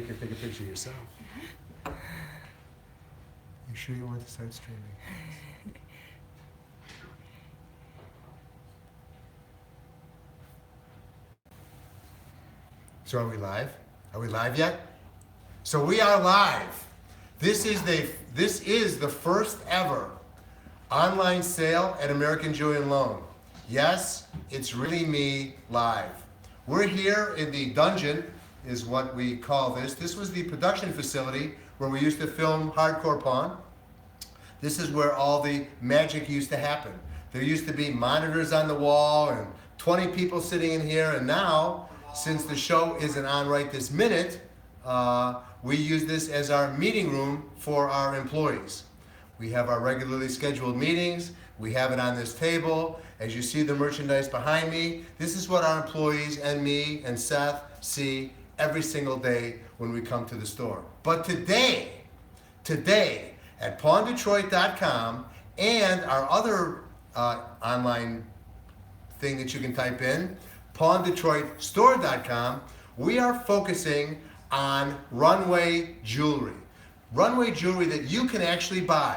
can take a picture of yourself. You sure you want to start streaming? So are we live? Are we live yet? So we are live. This is the first ever online sale at American Jewelry and Loan. Yes, it's really me live. We're here in the dungeon, is what we call this. This was the production facility where we used to film Hardcore Pawn. This is where all the magic used to happen. There used to be monitors on the wall and 20 people sitting in here, and now, since the show isn't on right this minute, we use this as our meeting room for our employees. We have our regularly scheduled meetings. We have it on this table. As you see the merchandise behind me, this is what our employees and me and Seth see every single day when we come to the store. But today at PawnDetroit.com and our other online thing that you can type in, PawnDetroitStore.com, we are focusing on runway jewelry. Runway jewelry that you can actually buy.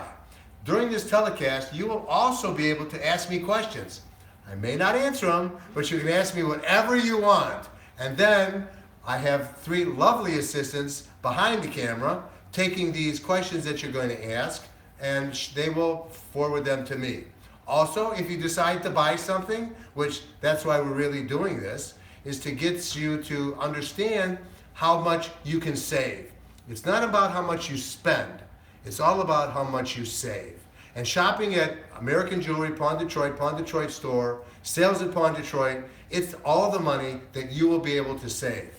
During this telecast, you will also be able to ask me questions. I may not answer them, but you can ask me whatever you want. And then I have 3 lovely assistants behind the camera taking these questions that you're going to ask, and they will forward them to me. Also, if you decide to buy something, which that's why we're really doing this, is to get you to understand how much you can save. It's not about how much you spend. It's all about how much you save. And shopping at American Jewelry, Pawn Detroit, Pawn Detroit Store, sales at Pawn Detroit, it's all the money that you will be able to save.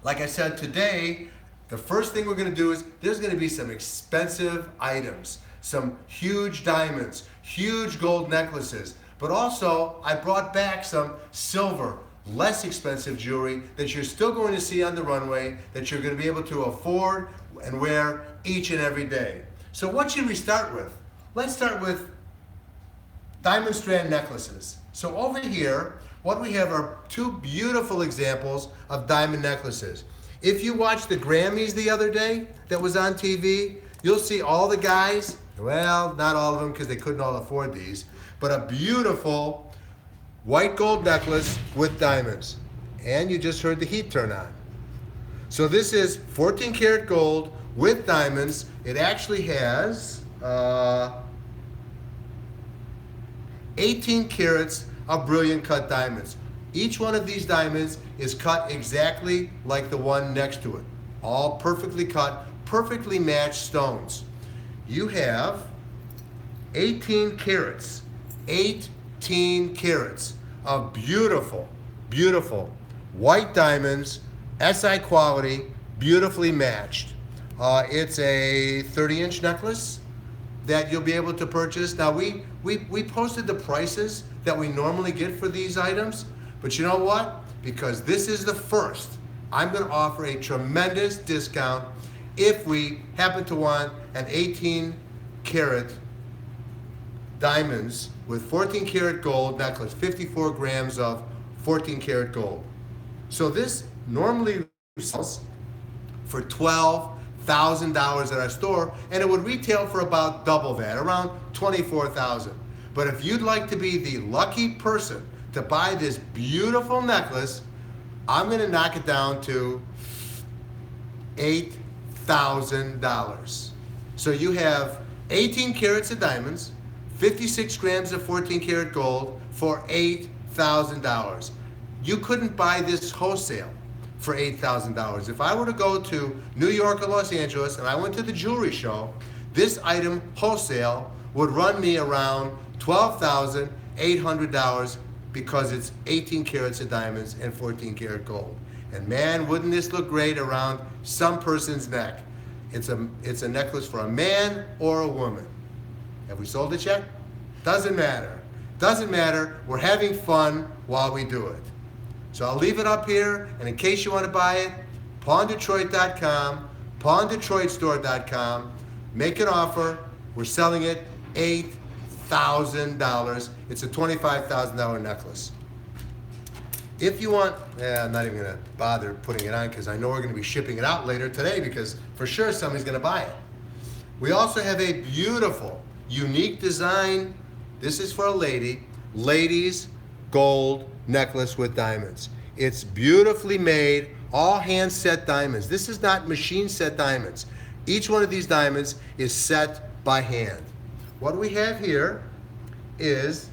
Like I said, today, the first thing we're going to do is there's going to be some expensive items, some huge diamonds, huge gold necklaces, but also I brought back some silver, less expensive jewelry that you're still going to see on the runway that you're going to be able to afford and wear each and every day. So what should we start with? Let's start with diamond strand necklaces. So over here, what we have are 2 beautiful examples of diamond necklaces. If you watched the Grammys the other day that was on TV, you'll see all the guys, well, not all of them because they couldn't all afford these, but a beautiful white gold necklace with diamonds. And you just heard the heat turn on. So this is 14 karat gold with diamonds. It actually has 18 carats of brilliant cut diamonds. Each one of these diamonds is cut exactly like the one next to it. All perfectly cut, perfectly matched stones. You have 18 carats of beautiful, beautiful white diamonds, SI quality, beautifully matched. It's a 30-inch necklace that you'll be able to purchase. Now we posted the prices that we normally get for these items, but you know what? Because this is the first, I'm going to offer a tremendous discount if we happen to want an 18 karat diamonds with 14 karat gold necklace, 54 grams of 14 karat gold. So this normally sells for $12,000 at our store, and it would retail for about double that, around $24,000. But if you'd like to be the lucky person to buy this beautiful necklace, I'm going to knock it down to $8,000. So you have 18 carats of diamonds, 56 grams of 14 karat gold for $8,000. You couldn't buy this wholesale for $8,000. If I were to go to New York or Los Angeles and I went to the jewelry show, this item wholesale would run me around $12,800 because it's 18 carats of diamonds and 14 karat gold. And man, wouldn't this look great around some person's neck? It's a necklace for a man or a woman. Have we sold it yet? Doesn't matter. Doesn't matter. We're having fun while we do it. So I'll leave it up here, and in case you want to buy it, PawnDetroit.com, PawnDetroitStore.com, make an offer. We're selling it $8,000. It's a $25,000 necklace. If you want, I'm not even gonna bother putting it on because I know we're gonna be shipping it out later today because for sure somebody's gonna buy it. We also have a beautiful, unique design. This is for a lady, ladies gold necklace with diamonds. It's beautifully made, all hand set diamonds. This is not machine set diamonds. Each one of these diamonds is set by hand. What we have here is,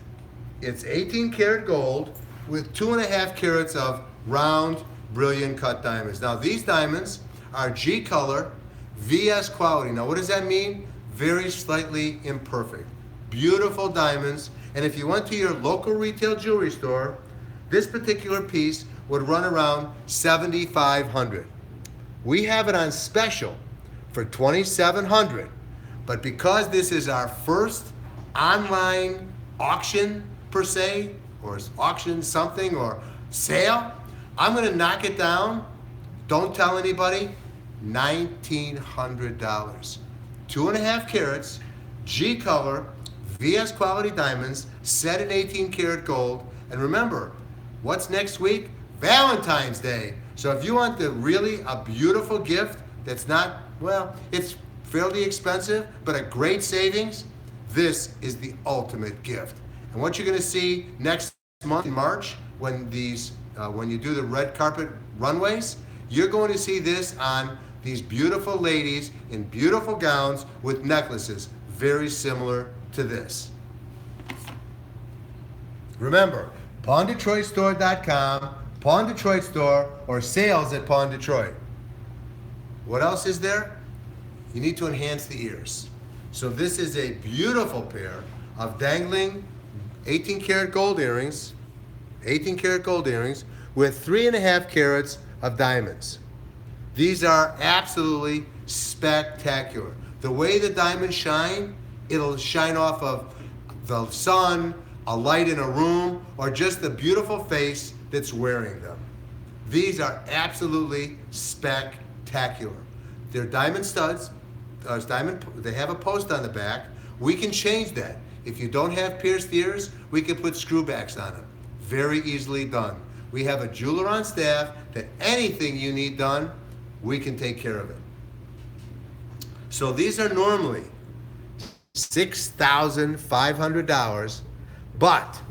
it's 18 karat gold with 2.5 carats of round, brilliant cut diamonds. Now these diamonds are G color, VS quality. Now what does that mean? Very slightly imperfect. Beautiful diamonds, and if you went to your local retail jewelry store, this particular piece would run around $7,500. We have it on special for $2,700, but because this is our first online auction per se, or auction something, or sale, I'm gonna knock it down, don't tell anybody, $1,900. 2.5 carats, G color, VS quality diamonds, set in 18 karat gold. And remember, what's next week? Valentine's Day. So if you want a beautiful gift that's not, well, it's fairly expensive, but a great savings, this is the ultimate gift. And what you're gonna see next month in March, when you do the red carpet runways, you're going to see this on these beautiful ladies in beautiful gowns with necklaces, very similar to this. Remember, PawnDetroitStore.com, Pawn Detroit Store, or sales at Pawn Detroit. What else is there? You need to enhance the ears. So this is a beautiful pair of dangling 18 karat gold earrings, 18 karat gold earrings with 3.5 carats of diamonds. These are absolutely spectacular. The way the diamonds shine, it'll shine off of the sun, a light in a room, or just the beautiful face that's wearing them. These are absolutely spectacular. They're diamond studs, they have a post on the back. We can change that. If you don't have pierced ears, we can put screwbacks on them. Very easily done. We have a jeweler on staff that anything you need done, we can take care of it. So these are normally $6,500, but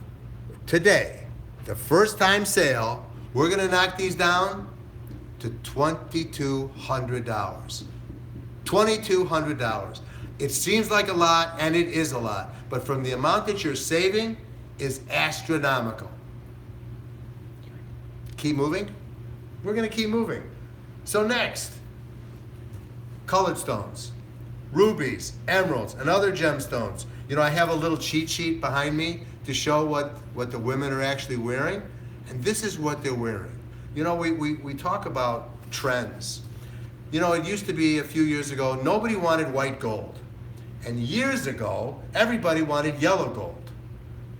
today, the first time sale, we're gonna knock these down to $2,200. $2,200. It seems like a lot, and it is a lot, but from the amount that you're saving is astronomical. Keep moving? We're gonna keep moving. So next, colored stones, rubies, emeralds, and other gemstones. You know, I have a little cheat sheet behind me to show what the women are actually wearing, and this is what they're wearing. You know, we talk about trends. You know, it used to be a few years ago, nobody wanted white gold. And years ago, everybody wanted yellow gold.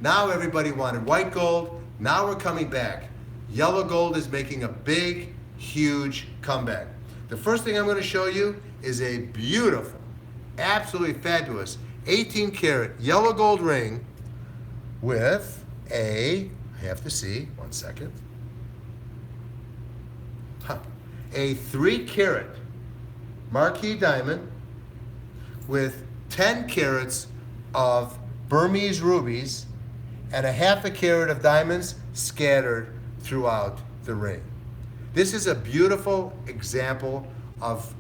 Now everybody wanted white gold. Now we're coming back. Yellow gold is making a big, huge comeback. The first thing I'm going to show you is a beautiful, absolutely fabulous 18 karat yellow gold ring with I have to see, one second. A 3 karat marquee diamond with 10 carats of Burmese rubies and a 1/2 carat of diamonds scattered throughout the ring. This is a beautiful example of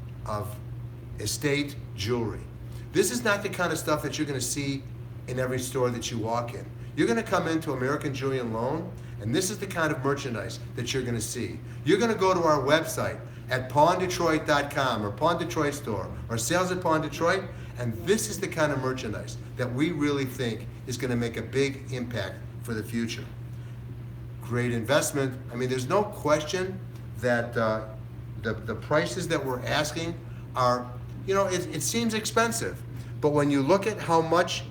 estate jewelry. This is not the kind of stuff that you're going to see in every store that you walk in. You're going to come into American Jewelry and Loan, and this is the kind of merchandise that you're going to see. You're going to go to our website at PawnDetroit.com or Pawn Detroit Store or sales at Pawn Detroit, and this is the kind of merchandise that we really think is going to make a big impact for the future. Great investment. I mean, there's no question that the prices that we're asking are, you know, it seems expensive, but when you look at how much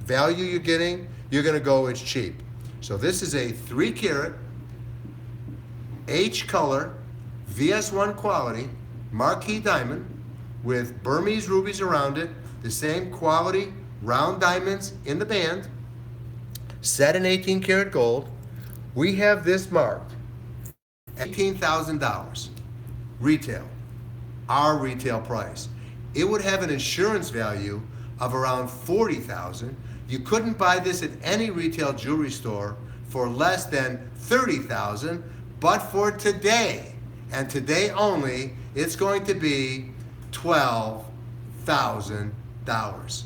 value you're getting, you're going to go, it's cheap. So this is a 3 karat H color VS1 quality marquee diamond with Burmese rubies around it, the same quality round diamonds in the band, set in 18 karat gold. We have this marked $18,000 retail, our retail price. It would have an insurance value of around $40,000. You couldn't buy this at any retail jewelry store for less than $30,000, but for today, and today only, it's going to be $12,000.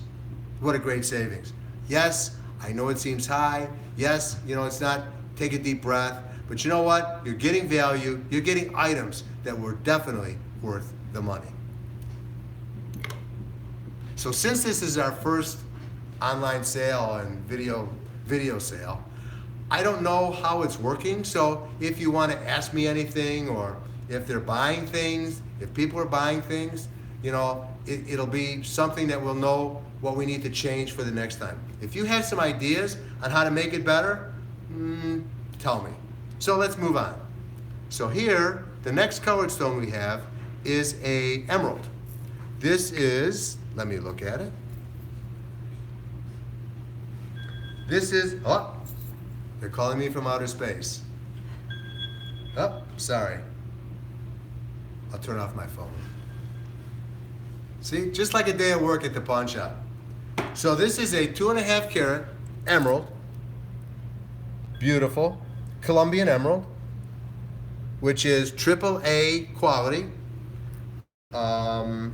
What a great savings. Yes, I know it seems high. Yes, it's not, take a deep breath. But you know what? You're getting value. You're getting items that were definitely worth the money. So since this is our first online sale and video sale, I don't know how it's working. So if you want to ask me anything, or if they're buying things, if people are buying things, it'll be something that we'll know what we need to change for the next time. If you have some ideas on how to make it better, tell me. So let's move on. So here, the next colored stone we have is a emerald. This is, let me look at it. This is, oh, they're calling me from outer space. Oh, sorry. I'll turn off my phone. See, just like a day at work at the pawn shop. So this is a 2.5 carat emerald. Beautiful. Colombian emerald, which is AAA quality.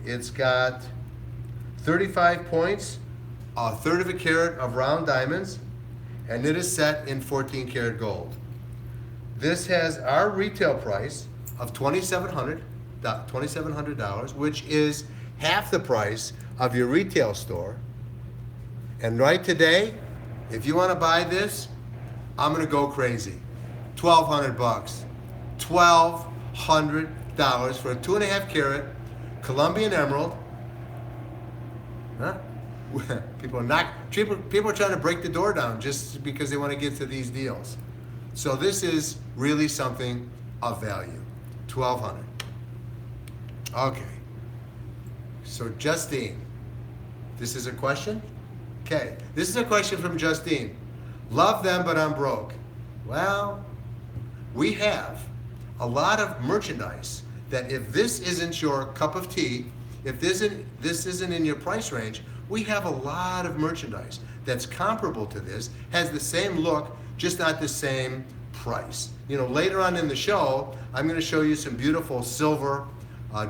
It's got 35 points, a third of a carat of round diamonds, and it is set in 14 karat gold. This has our retail price of $2,700, which is half the price of your retail store. And right today, if you want to buy this, I'm going to go crazy. $1,200. $1,200 for a 2.5 carat Colombian emerald. Huh? People are trying to break the door down just because they want to get to these deals. So this is really something of value. $1,200. Okay. So Justine, this is a question? Okay. This is a question from Justine. Love them, but I'm broke. Well, we have a lot of merchandise that if this isn't your cup of tea, if this isn't in your price range, we have a lot of merchandise that's comparable to this, has the same look, just not the same price. Later on in the show, I'm going to show you some beautiful silver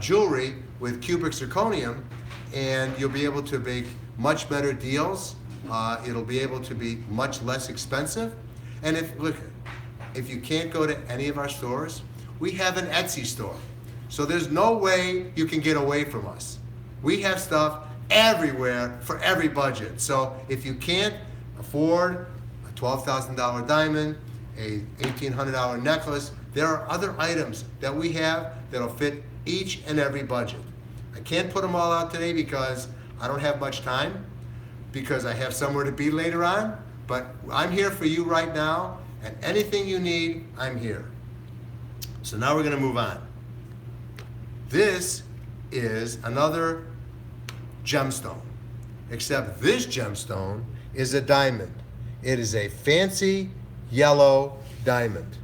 jewelry with cubic zirconium, and you'll be able to make much better deals. It'll be able to be much less expensive. And if you can't go to any of our stores, we have an Etsy store. So there's no way you can get away from us. We have stuff everywhere for every budget. So if you can't afford a $12,000 diamond, a $1,800 necklace, there are other items that we have that'll fit each and every budget. I can't put them all out today because I don't have much time, because I have somewhere to be later on, but I'm here for you right now, and anything you need, I'm here. So now we're going to move on. This is another gemstone, except this gemstone is a diamond. It is a fancy yellow diamond.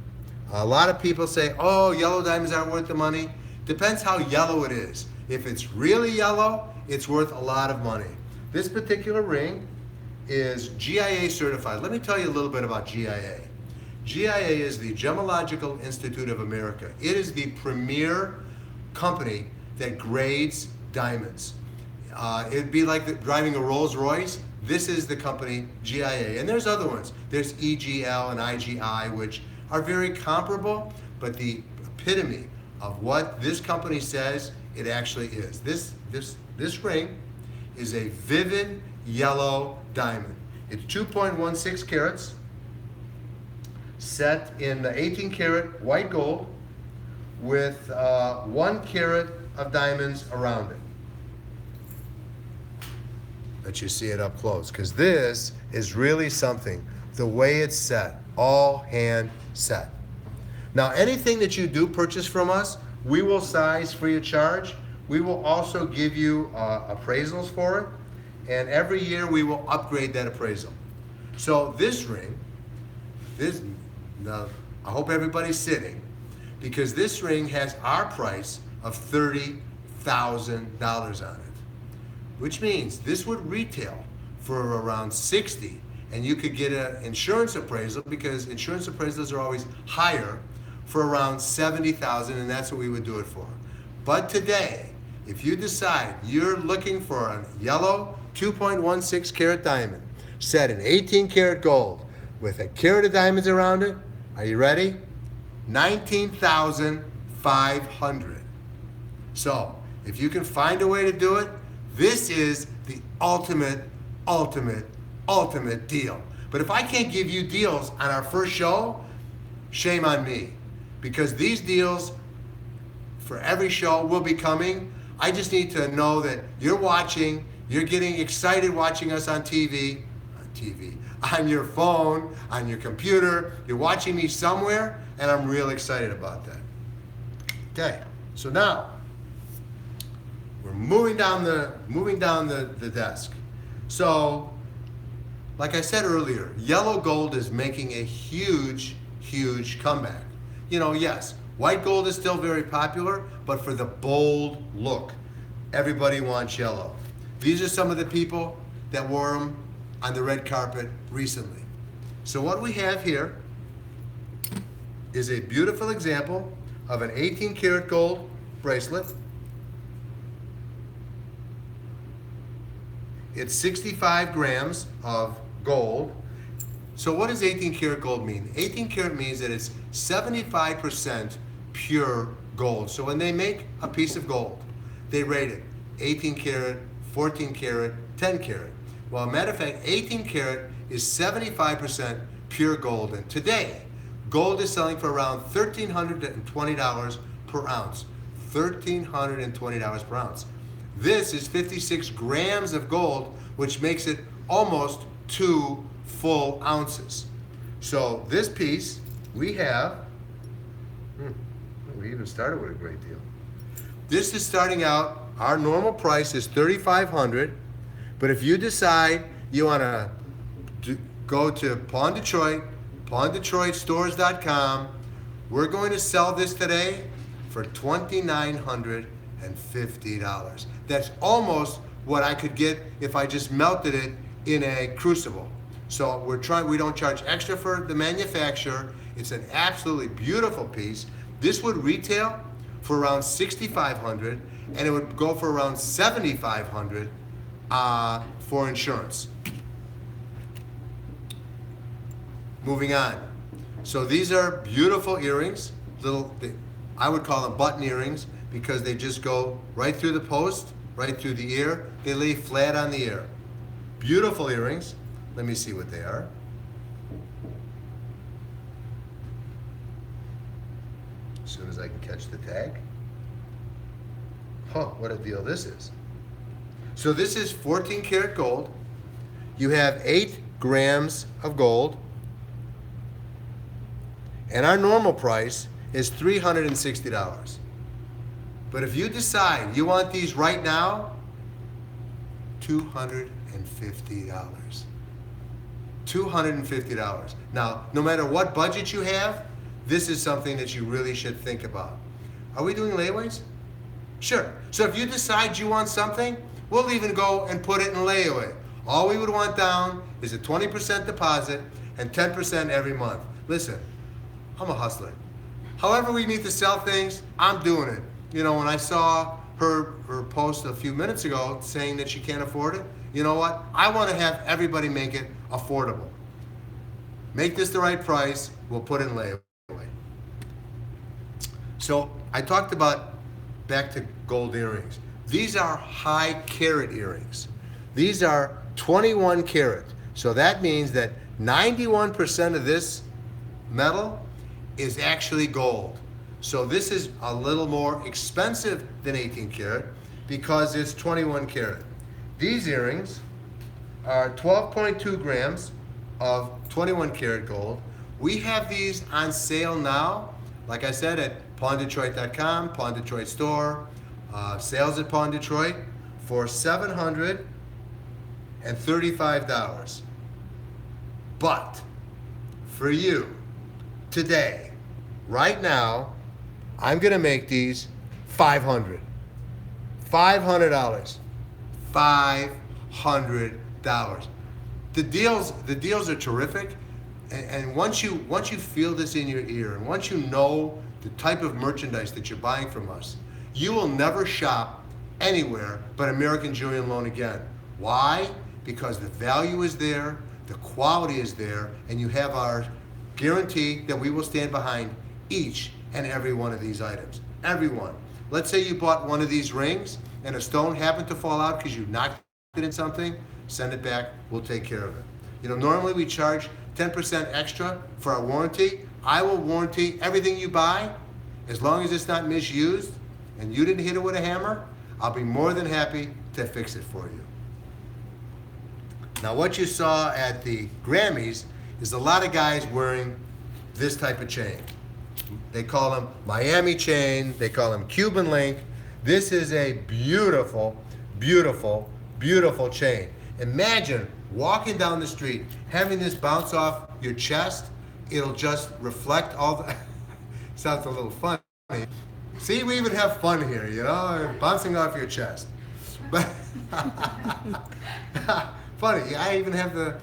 A lot of people say, oh, yellow diamonds aren't worth the money. Depends how yellow it is. If it's really yellow, it's worth a lot of money. This particular ring is GIA certified. Let me tell you a little bit about GIA. GIA is the Gemological Institute of America. It is the premier company that grades diamonds. It'd be like driving a Rolls Royce. This is the company GIA. And there's other ones. There's EGL and IGI, which are very comparable, but the epitome of what this company says, it actually is. This ring is a vivid yellow diamond. It's 2.16 carats, set in the 18 karat white gold with 1 carat of diamonds around it. Let you see it up close, because this is really something. The way it's set, all hand set. Now, anything that you do purchase from us, we will size free of charge. We will also give you appraisals for it, and every year we will upgrade that appraisal. So this ring, I hope everybody's sitting. because this ring has our price of $30,000 on it, which means this would retail for around 60, and you could get an insurance appraisal, because insurance appraisals are always higher, for around 70,000, and that's what we would do it for. But today, if you decide you're looking for a yellow 2.16 karat diamond set in 18 karat gold with a carat of diamonds around it, are you ready? $19,500. So if you can find a way to do it, this is the ultimate deal. But if I can't give you deals on our first show, shame on me, because these deals for every show will be coming. I just need to know that you're watching, you're getting excited watching us on TV, on your phone, on your computer. You're watching me somewhere, and I'm real excited about that. Okay, so now we're moving down the desk. So, like I said earlier, yellow gold is making a huge comeback. You know, yes, white gold is still very popular, but for the bold look, everybody wants yellow. These are some of the people that wore them on the red carpet recently. So what we have here is a beautiful example of an 18 karat gold bracelet. It's 65 grams of gold. So what does 18 karat gold mean? 18 karat means that it's 75% pure gold. So when they make a piece of gold, they rate it 18 karat, 14 karat, 10 karat. Well, matter of fact, 18 karat is 75% pure gold. And today, gold is selling for around $1,320 per ounce. $1,320 per ounce. This is 56 grams of gold, which makes it almost 2 full ounces. So this piece, we have, we even started with a great deal. This is starting out, our normal price is $3,500, but if you decide you want to go to Pawn Detroit, PawnDetroitStores.com, we're going to sell this today for $2,950. That's almost what I could get if I just melted it in a crucible. So we don't charge extra for the manufacturer. It's an absolutely beautiful piece. This would retail for around $6,500, and it would go for around $7,500 for insurance. Moving on. So these are beautiful earrings. I would call them button earrings because they just go right through the post, right through the ear. They lay flat on the ear. Beautiful earrings. Let me see what they are. As soon as I can catch the tag. Huh, what a deal this is. So this is 14 karat gold. You have 8 grams of gold. And our normal price is $360. But if you decide you want these right now, $250. $250. Now, no matter what budget you have, this is something that you really should think about. Are we doing layaways? Sure. So if you decide you want something, we'll even go and put it in layaway. All we would want down is a 20% deposit and 10% every month. Listen, I'm a hustler. However we need to sell things, I'm doing it. You know, when I saw her post a few minutes ago saying that she can't afford it, you know what? I want to have everybody make it affordable. Make this the right price, we'll put it in layaway. So I talked about back to gold earrings. These are high carat earrings. These are 21 karat. So that means that 91% of this metal is actually gold. So this is a little more expensive than 18 karat because it's 21 karat. These earrings are 12.2 grams of 21 karat gold. We have these on sale now, like I said, at PawnDetroit.com, Pawn Detroit Store, sales at Pawn Detroit for $735. But for you, today, right now, I'm going to make these $500. $500. $500. The deals are terrific. And once you feel this in your ear, and once you know the type of merchandise that you're buying from us, you will never shop anywhere but American Jewelry and Loan again. Why? Because the value is there, the quality is there, and you have our guarantee that we will stand behind each and every one of these items. Every one. Let's say you bought one of these rings and a stone happened to fall out because you knocked it in something, send it back, we'll take care of it. You know, normally we charge 10% extra for our warranty. I will warranty everything you buy as long as it's not misused and you didn't hit it with a hammer. I'll be more than happy to fix it for you. Now what you saw at the Grammys is a lot of guys wearing this type of chain. They call them Miami chain, they call them Cuban link. This is a beautiful, beautiful, beautiful chain. Imagine walking down the street, having this bounce off your chest. It'll just reflect all the, sounds a little funny. See, we even have fun here, you know, bouncing off your chest. But funny, I even have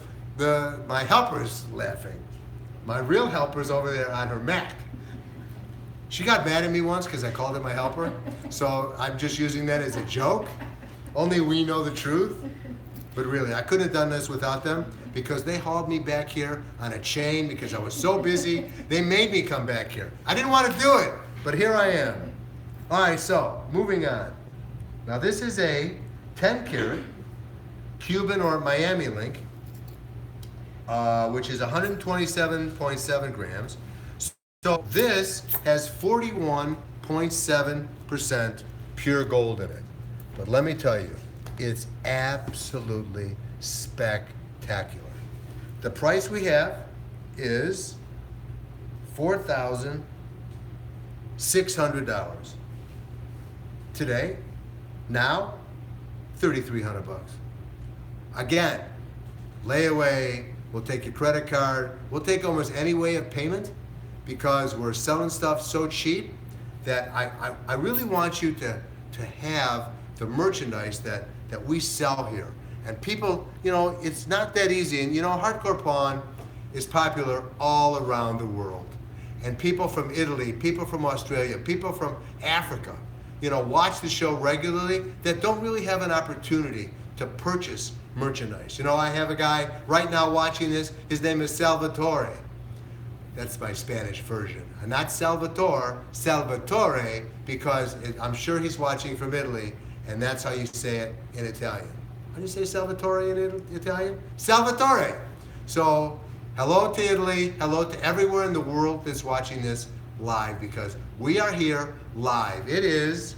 my helpers laughing. My real helper's over there on her Mac. She got mad at me once because I called her my helper. So I'm just using that as a joke. Only we know the truth. But really, I couldn't have done this without them because they hauled me back here on a chain because I was so busy. They made me come back here. I didn't want to do it, but here I am. All right, so moving on. Now this is a 10 karat Cuban or Miami link, which is 127.7 grams. So this has 41.7% pure gold in it. But let me tell you, it's absolutely spectacular. The price we have is $4,600. Today, now, $3,300 bucks. Again, layaway, we'll take your credit card, we'll take almost any way of payment because we're selling stuff so cheap that I really want you to have the merchandise that we sell here. And people, you know, it's not that easy. And you know, hardcore pawn is popular all around the world. And people from Italy, people from Australia, people from Africa, you know, watch the show regularly that don't really have an opportunity to purchase merchandise. You know, I have a guy right now watching this, his name is Salvatore. That's my Spanish version. Not Salvatore, Salvatore, because I'm sure he's watching from Italy, and that's how you say it in Italian. How do you say Salvatore in Italian? Salvatore. So, hello to Italy, hello to everywhere in the world that's watching this live, because we are here live. It is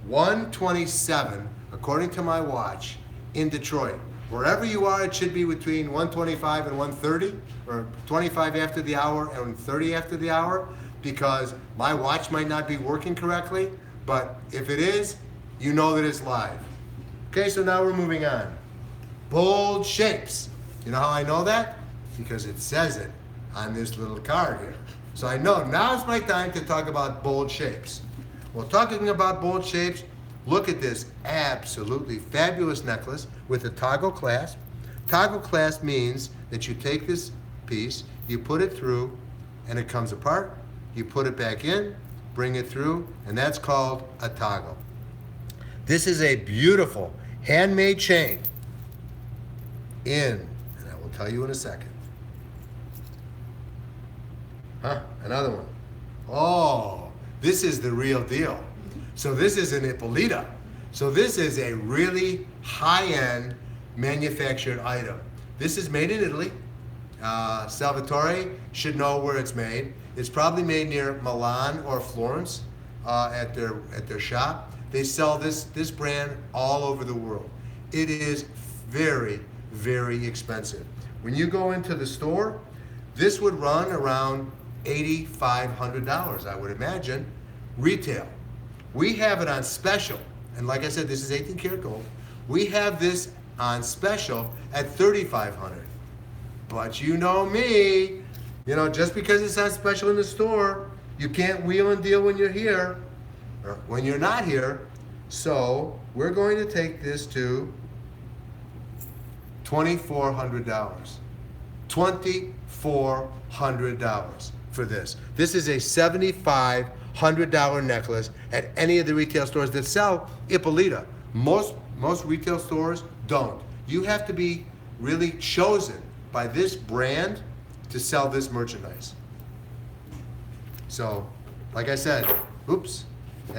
1:27, according to my watch, in Detroit. Wherever you are, it should be between 1:25 and 1:30, or 25 after the hour and 30 after the hour, because my watch might not be working correctly, but if it is, you know that it's live. Okay, so now we're moving on. Bold shapes. You know how I know that? Because it says it on this little card here. So I know now's my time to talk about bold shapes. Well, talking about bold shapes, look at this absolutely fabulous necklace with a toggle clasp. Toggle clasp means that you take this piece, you put it through, and it comes apart. You put it back in, bring it through, and that's called a toggle. This is a beautiful handmade chain and I will tell you in a second. Another one. Oh, this is the real deal. So this is an Ippolita. So this is a really high-end manufactured item. This is made in Italy. Salvatore should know where it's made. It's probably made near Milan or Florence at their shop. They sell this brand all over the world. It is very, very expensive. When you go into the store, this would run around $8,500, I would imagine, retail. We have it on special, and like I said, this is 18 karat gold. We have this on special at $3,500. But you know me, you know, just because it's on special in the store You can't wheel and deal when you're here, or when you're not here. So we're going to take this to $2,400. $2,400 for this. This is a $7,500 necklace at any of the retail stores that sell Ippolita. Most retail stores don't. You have to be really chosen by this brand to sell this merchandise. So, like I said, oops, we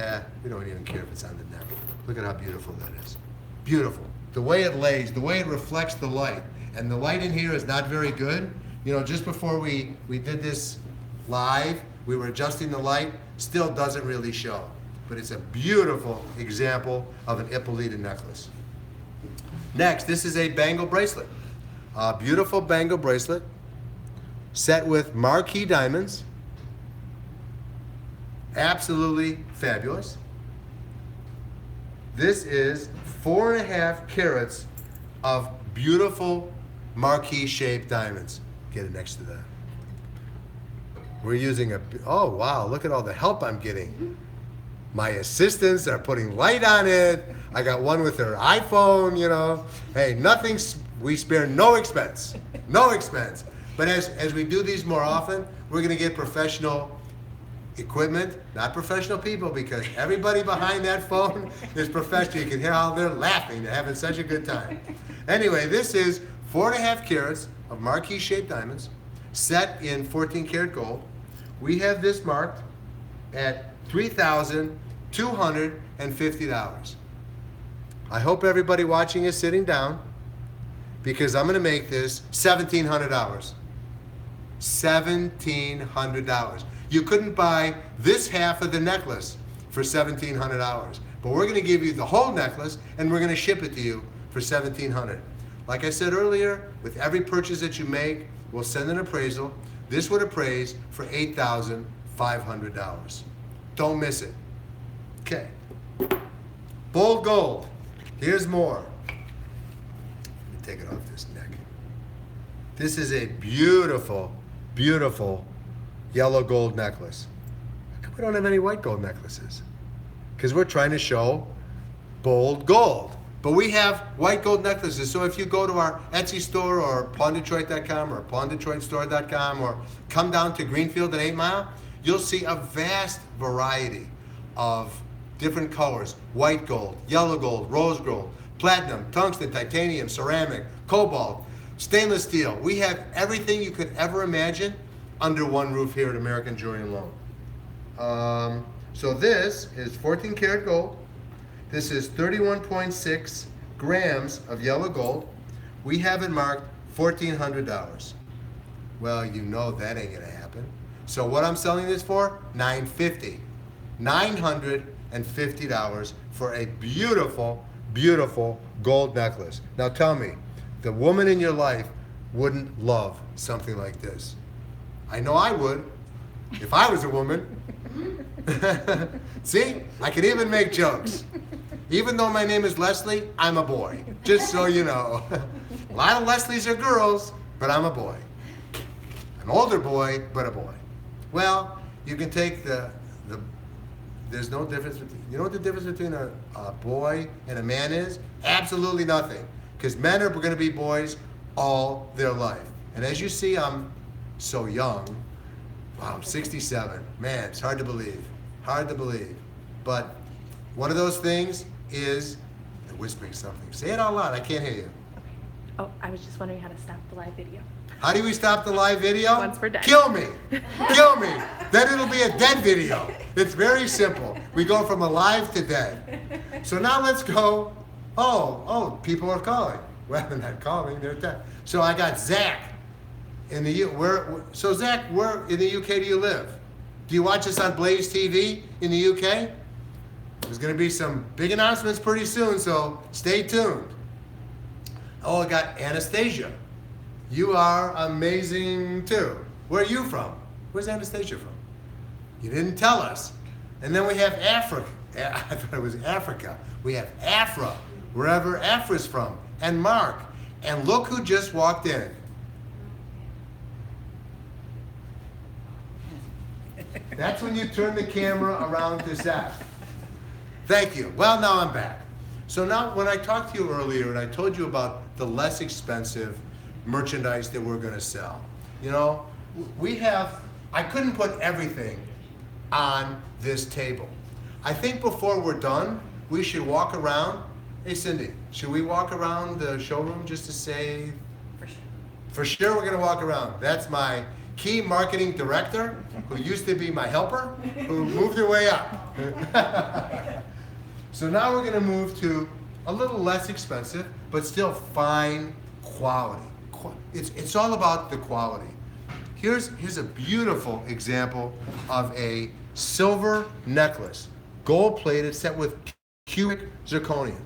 don't even care if it's on the neck. Look at how beautiful that is. Beautiful. The way it lays, the way it reflects the light. And the light in here is not very good. You know, just before we did this live, we were adjusting the light, still doesn't really show. But it's a beautiful example of an Ippolita necklace. Next, this is a bangle bracelet. A beautiful bangle bracelet set with marquee diamonds. Absolutely fabulous. This is 4.5 carats of beautiful marquee shaped diamonds. Get it next to that. We're using oh wow, look at all the help I'm getting. My assistants are putting light on it. I got one with her iPhone, you know. Hey, we spare no expense. No expense. But as we do these more often, we're gonna get professional equipment, not professional people, because everybody behind that phone is professional. You can hear how they're laughing. They're having such a good time. Anyway, this is 4.5 carats of marquee shaped diamonds set in 14 karat gold. We have this marked at $3,250. I hope everybody watching is sitting down, because I'm going to make this $1,700. $1,700. You couldn't buy this half of the necklace for $1,700, but we're going to give you the whole necklace and we're going to ship it to you for $1,700. Like I said earlier, with every purchase that you make, we'll send an appraisal. This would appraise for $8,500. Don't miss it. Okay. Bold gold. Here's more. Let me take it off this neck. This is a beautiful, beautiful yellow gold necklace. How come we don't have any white gold necklaces? Because we're trying to show bold gold. But we have white gold necklaces. So if you go to our Etsy store or pawndetroit.com or pawndetroitstore.com or come down to Greenfield at 8 Mile, you'll see a vast variety of different colors. White gold, yellow gold, rose gold, platinum, tungsten, titanium, ceramic, cobalt, stainless steel. We have everything you could ever imagine under one roof here at American Jewelry and Loan. So this is 14 karat gold. This is 31.6 grams of yellow gold. We have it marked $1,400. Well, you know that ain't gonna happen. So what I'm selling this for? $950. $950 for a beautiful, beautiful gold necklace. Now tell me, the woman in your life wouldn't love something like this. I know I would, if I was a woman. See, I can even make jokes. Even though my name is Leslie, I'm a boy, just so you know. A lot of Leslies are girls, but I'm a boy. An older boy, but a boy. Well, you can take there's no difference between, you know what the difference between a boy and a man is? Absolutely nothing. Because men are going to be boys all their life. And as you see, I'm so young. Wow, I'm 67. Man, it's hard to believe. Hard to believe. But one of those things is whispering something. Say it out loud. I can't hear you. Oh, I was just wondering how to stop the live video. How do we stop the live video? Once we're done. Kill me. Kill me. Then it'll be a dead video. It's very simple. We go from alive to dead. So now let's go. Oh, people are calling. Well, they're not calling, they're dead. So I got Zach in the so Zach, where in the UK do you live? Do you watch us on Blaze TV in the UK? There's going to be some big announcements pretty soon, so stay tuned. Oh, I got Anastasia. You are amazing too. Where are you from? Where's Anastasia from? You didn't tell us. And then we have Africa. I thought it was Africa. We have Afra, wherever Afra's from, and Mark. And look who just walked in. That's when you turn the camera around to Seth. Thank you. Well, now I'm back. So now, when I talked to you earlier and I told you about the less expensive merchandise that we're going to sell, you know, I couldn't put everything on this table. I think before we're done, we should walk around. Hey, Cindy, should we walk around the showroom just to say? For sure. For sure, we're going to walk around. That's my key marketing director, who used to be my helper, who moved her way up. So now we're going to move to a little less expensive, but still fine quality. It's all about the quality. Here's a beautiful example of a silver necklace, gold-plated, set with cubic zirconium.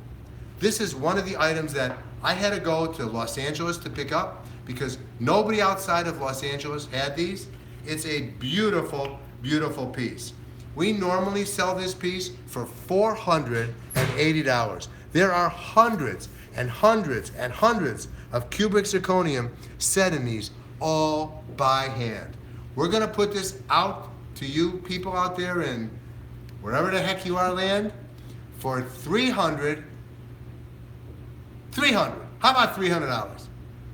This is one of the items that I had to go to Los Angeles to pick up because nobody outside of Los Angeles had these. It's a beautiful, beautiful piece. We normally sell this piece for $480. There are hundreds and hundreds and hundreds of cubic zirconium set in these, all by hand. We're gonna put this out to you people out there in wherever the heck you are land for $300. How about $300?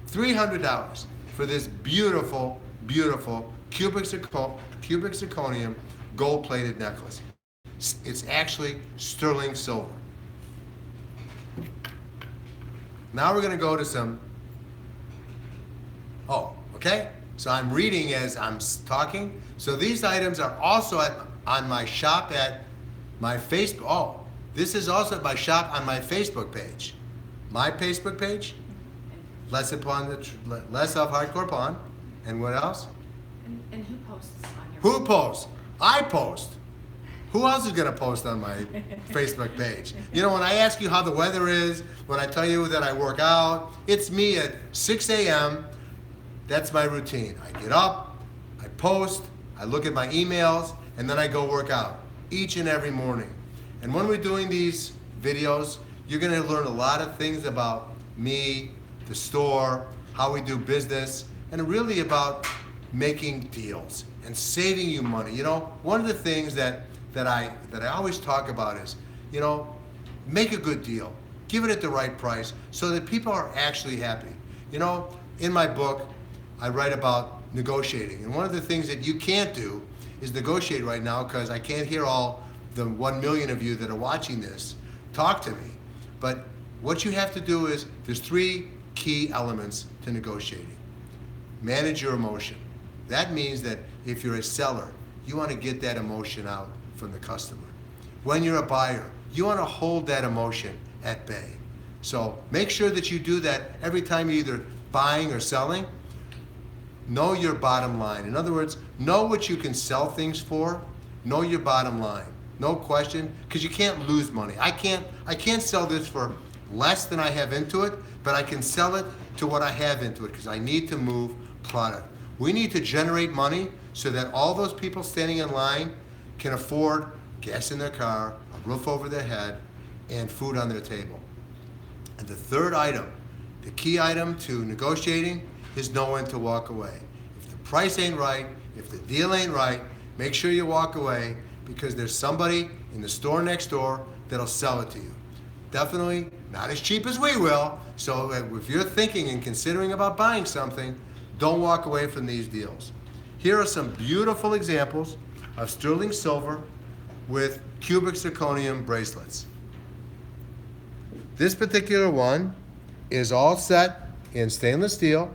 $300 for this beautiful, beautiful cubic zirconium gold-plated necklace. It's actually sterling silver. Now we're going to go to some. Oh, okay. So I'm reading as I'm talking. So these items are also on my shop at my Facebook. Oh, this is also at my shop on my Facebook page. My Facebook page. Less of Hardcore Pawn. And what else? And who posts on your Who posts? I post. Who else is going to post on my Facebook page? You know, when I ask you how the weather is, when I tell you that I work out, it's me at 6 a.m. That's my routine. I get up, I post, I look at my emails, and then I go work out each and every morning. And when we're doing these videos, you're going to learn a lot of things about me, the store, how we do business, and really about making deals and saving you money. You know, one of the things that I always talk about is, you know, make a good deal. Give it at the right price so that people are actually happy. You know, in my book, I write about negotiating. And one of the things that you can't do is negotiate right now because I can't hear all the 1 million of you that are watching this talk to me. But what you have to do is, there's 3 key elements to negotiating. Manage your emotion. That means that if you're a seller, you want to get that emotion out from the customer. When you're a buyer, you want to hold that emotion at bay. So make sure that you do that every time you're either buying or selling. Know your bottom line. In other words, know what you can sell things for. Know your bottom line. No question, because you can't lose money. I can't sell this for less than I have into it, but I can sell it to what I have into it because I need to move product. We need to generate money so that all those people standing in line can afford gas in their car, a roof over their head, and food on their table. And the third item, the key item to negotiating, is know when to walk away. If the price ain't right, if the deal ain't right, make sure you walk away because there's somebody in the store next door that'll sell it to you. Definitely not as cheap as we will. So if you're thinking and considering about buying something, don't walk away from these deals. Here are some beautiful examples of sterling silver with cubic zirconium bracelets. This particular one is all set in stainless steel.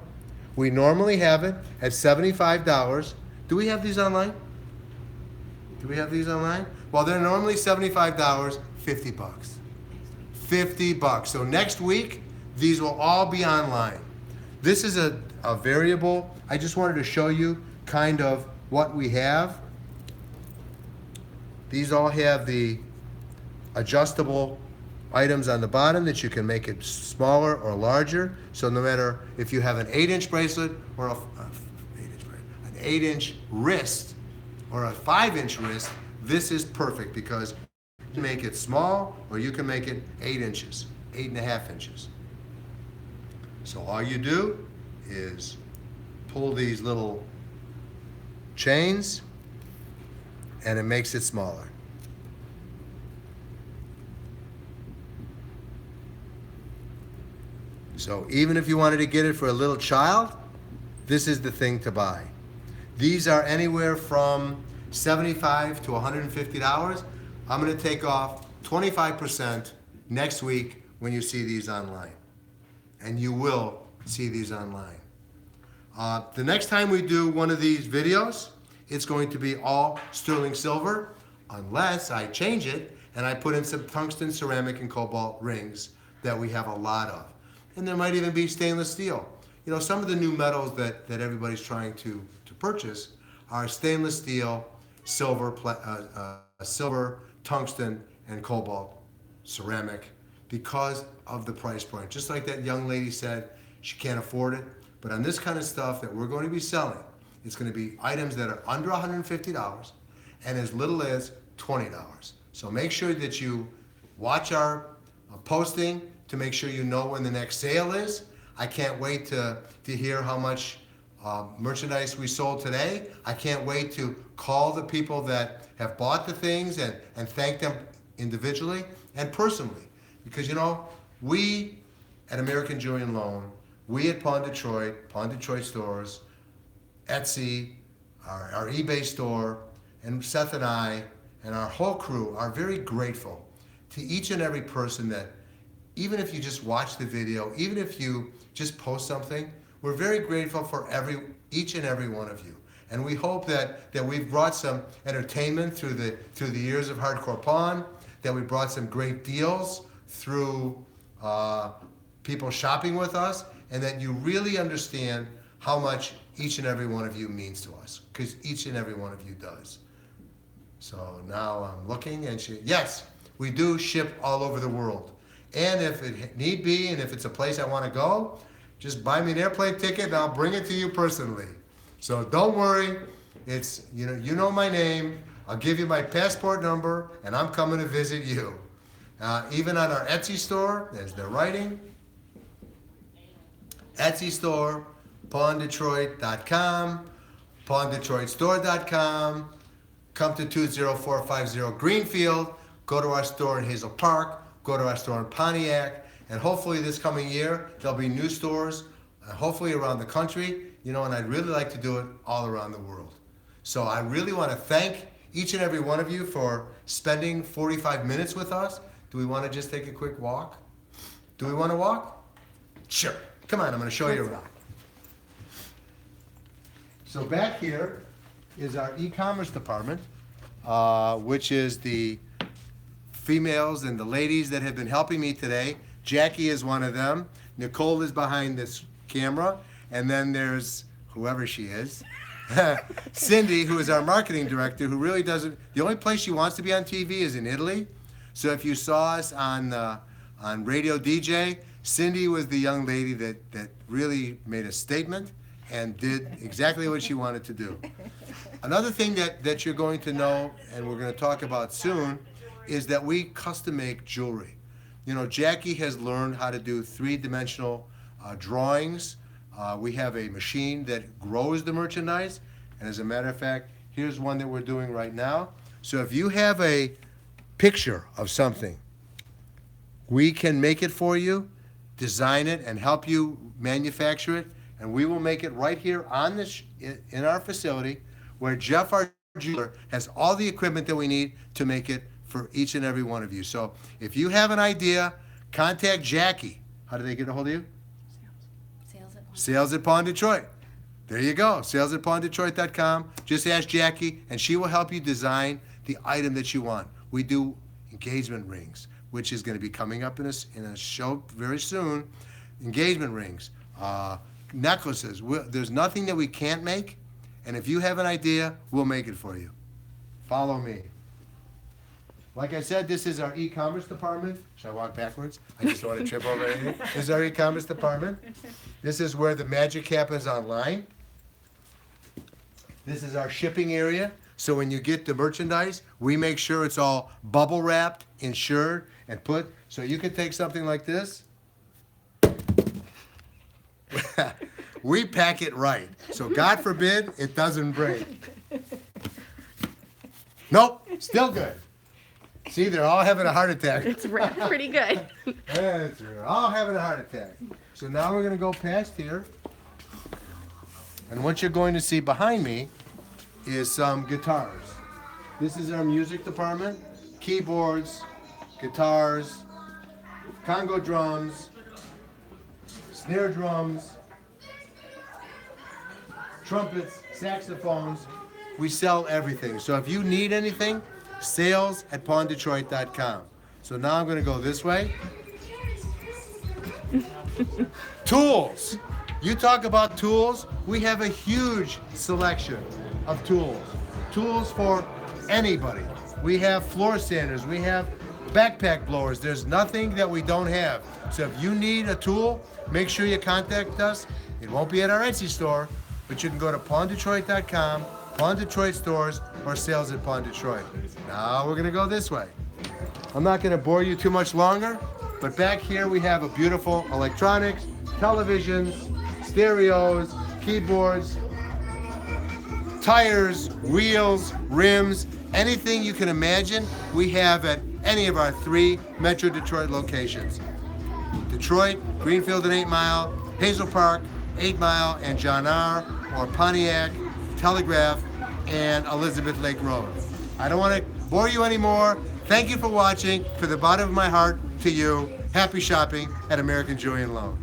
We normally have it at $75. Do we have these online? Do we have these online? Well, they're normally $75, $50. $50. So next week, these will all be online. This is a variable. I just wanted to show you kind of what we have. These all have the adjustable items on the bottom that you can make it smaller or larger. So no matter if you have an 8-inch bracelet or an 8-inch wrist or a 5-inch wrist, this is perfect because you can make it small or you can make it 8 inches, 8.5 inches. So all you do is pull these little chains and it makes it smaller. So even if you wanted to get it for a little child, this is the thing to buy. These are anywhere from $75 to $150. I'm going to take off 25% next week when you see these online. And you will see these online. The next time we do one of these videos, it's going to be all sterling silver, unless I change it and I put in some tungsten, ceramic, and cobalt rings that we have a lot of. And there might even be stainless steel. You know, some of the new metals that everybody's trying to purchase are stainless steel, silver, silver, tungsten, and cobalt, ceramic, because of the price point. Just like that young lady said, she can't afford it. But on this kind of stuff that we're going to be selling, it's going to be items that are under $150 and as little as $20. So make sure that you watch our posting to make sure you know when the next sale is. I can't wait to hear how much merchandise we sold today. I can't wait to call the people that have bought the things and thank them individually and personally. Because, you know, we at American Jewelry and Loan, we at Pawn Detroit stores, Etsy, our eBay store, and Seth and I, and our whole crew are very grateful to each and every person that, even if you just watch the video, even if you just post something, we're very grateful for each and every one of you. And we hope that we've brought some entertainment through the years of Hardcore Pawn, that we brought some great deals through people shopping with us, and that you really understand how much each and every one of you means to us, because each and every one of you does. So now I'm looking, and yes, we do ship all over the world. And if it need be, and if it's a place I want to go, just buy me an airplane ticket and I'll bring it to you personally. So don't worry, it's, you know my name, I'll give you my passport number, and I'm coming to visit you. Even on our Etsy store, there's the writing. Etsy store, pawndetroit.com, pawndetroitstore.com, come to 20450 Greenfield, go to our store in Hazel Park, go to our store in Pontiac, and hopefully this coming year, there'll be new stores, hopefully around the country, and I'd really like to do it all around the world. So I really want to thank each and every one of you for spending 45 minutes with us. Do we want to just take a quick walk? Do we want to walk? Sure. Come on, I'm going to show you around. So back here is our e-commerce department, which is the females and the ladies that have been helping me today. Jackie is one of them. Nicole is behind this camera. And then there's whoever she is. Cindy, who is our marketing director, who really doesn't, the only place she wants to be on TV is in Italy. So if you saw us on Radio DJ, Cindy was the young lady that really made a statement and did exactly what she wanted to do. Another thing that you're going to know, and we're going to talk about soon, is that we custom make jewelry. Jackie has learned how to do three-dimensional drawings. We have a machine that grows the merchandise, and as a matter of fact, here's one that we're doing right now. So if you have a picture of something, we can make it for you, design it, and help you manufacture it, and we will make it right here on this in our facility, where Jeff, our jeweler, has all the equipment that we need to make it for each and every one of you. So if you have an idea, contact Jackie. How do they get a hold of you? Sales at Pawn Detroit. There you go, sales at pawndetroit.com. Just ask Jackie, and she will help you design the item that you want. We do engagement rings, which is going to be coming up in a show very soon. Engagement rings, necklaces. There's nothing that we can't make, and if you have an idea, we'll make it for you. Follow me. Like I said, this is our e-commerce department. Should I walk backwards? I just don't want to trip over anything. This is our e-commerce department. This is where the magic happens online. This is our shipping area. So when you get the merchandise, we make sure it's all bubble wrapped, insured, and so you can take something like this. We pack it right. So God forbid it doesn't break. Nope, still good. See, they're all having a heart attack. It's pretty good. That's right. All having a heart attack. So now we're going to go past here. And what you're going to see behind me is some guitars. This is our music department. Keyboards, guitars, Congo drums, snare drums, trumpets, saxophones. We sell everything. So if you need anything, sales@pawndetroit.com. So now I'm going to go this way. Tools. You talk about tools, we have a huge selection of tools. Tools for anybody. We have floor sanders, we have backpack blowers. There's nothing that we don't have. So if you need a tool, make sure you contact us. It won't be at our Etsy store, but you can go to pawndetroit.com, Pawn Detroit stores, or sales@pawndetroit. Now we're going to go this way. I'm not going to bore you too much longer, but back here we have a beautiful electronics, televisions, stereos, keyboards, tires, wheels, rims, anything you can imagine, we have at any of our 3 Metro Detroit locations. Detroit, Greenfield and 8 Mile, Hazel Park, 8 Mile, and John R., or Pontiac, Telegraph, and Elizabeth Lake Road. I don't want to bore you anymore. Thank you for watching. From the bottom of my heart to you, happy shopping at American Jewelry and Loan.